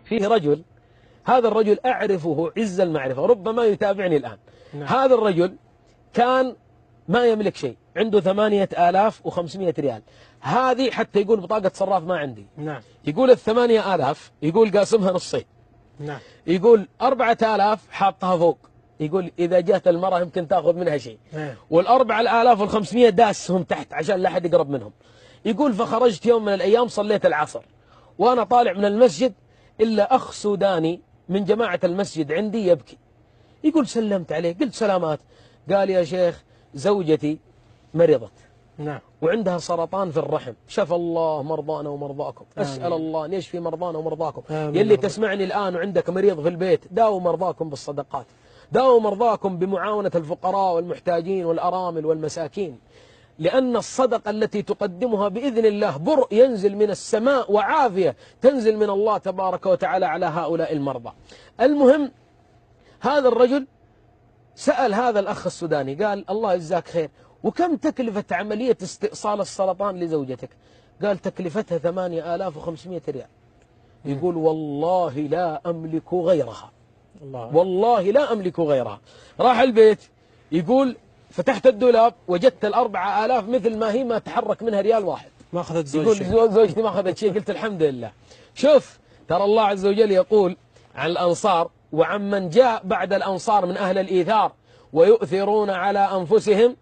فيه رجل، هذا الرجل أعرفه عز المعرفة، ربما يتابعني الآن. هذا الرجل كان ما يملك شيء، عنده 8500 ريال. هذه حتى يقول بطاقة صراف ما عندي. يقول 8000 يقول قاسمها نصين. يقول 4000 حاطها فوق، يقول إذا جات المرأة يمكن تأخذ منها شيء. وال4500 داسهم تحت عشان لا أحد يقرب منهم. يقول فخرجت يوم من الأيام صليت العصر وأنا طالع من المسجد إلا أخ سوداني من جماعة المسجد عندي يبكي. يقول سلمت عليه قلت سلامات. قال يا شيخ زوجتي مرضت وعندها سرطان في الرحم، شفى الله مرضانا ومرضاكم. أسأل الله أن يشفي مرضانا ومرضاكم. يلي تسمعني الآن وعندك مريض في البيت، داووا مرضاكم بالصدقات، داووا مرضاكم بمعاونة الفقراء والمحتاجين والأرامل والمساكين، لأن الصدقة التي تقدمها بإذن الله برء ينزل من السماء وعافية تنزل من الله تبارك وتعالى على هؤلاء المرضى. المهم هذا الرجل سأل هذا الأخ السوداني قال الله يجزاك خير، وكم تكلفة عملية استئصال السرطان لزوجتك؟ قال تكلفتها 8500 ريال. يقول والله لا أملك غيرها، والله لا أملك غيرها. راح البيت يقول فتحت الدولاب وجدت 4000 مثل ما هي، ما تحرك منها ريال واحد. ما أخذت زوجتي. يقول زوجتي ما أخذت شيء. قلت الحمد لله. شوف ترى الله عز وجل يقول عن الأنصار وعمن جاء بعد الأنصار من أهل الإيثار ويؤثرون على أنفسهم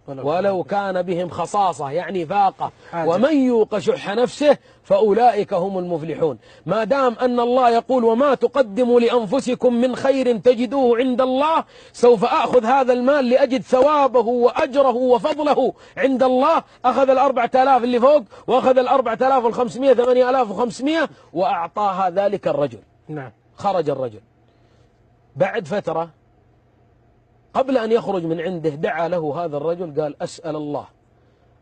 ولو كان بهم خصاصة، يعني فاقة، ومن يوق شح نفسه فأولئك هم المفلحون. ما دام أن الله يقول وما تقدموا لأنفسكم من خير تجدوه عند الله، سوف أخذ هذا المال لأجد ثوابه وأجره وفضله عند الله. أخذ 4000 اللي فوق وأخذ 4500 8500 وأعطاها ذلك الرجل. خرج الرجل بعد فترة، قبل أن يخرج من عنده دعا له هذا الرجل قال أسأل الله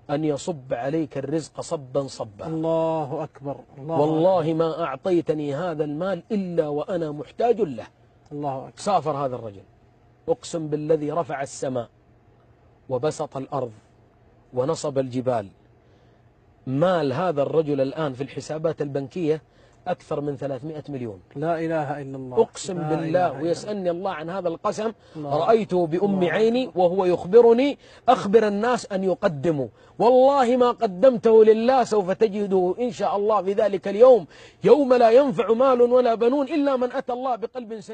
أن يصب عليك الرزق صبا صبا. الله أكبر. والله ما أعطيتني هذا المال إلا وأنا محتاج له. الله أكبر. سافر هذا الرجل، أقسم بالذي رفع السماء وبسط الأرض ونصب الجبال. مال هذا الرجل الآن في الحسابات البنكية أكثر من 300 مليون. لا إله إلا الله. أقسم بالله، ويسألني الله عن هذا القسم. رأيته بأم عيني وهو يخبرني أخبر الناس أن يقدموا، والله ما قدمته لله سوف تجده إن شاء الله في ذلك اليوم، يوم لا ينفع مال ولا بنون إلا من أتى الله بقلب سليم.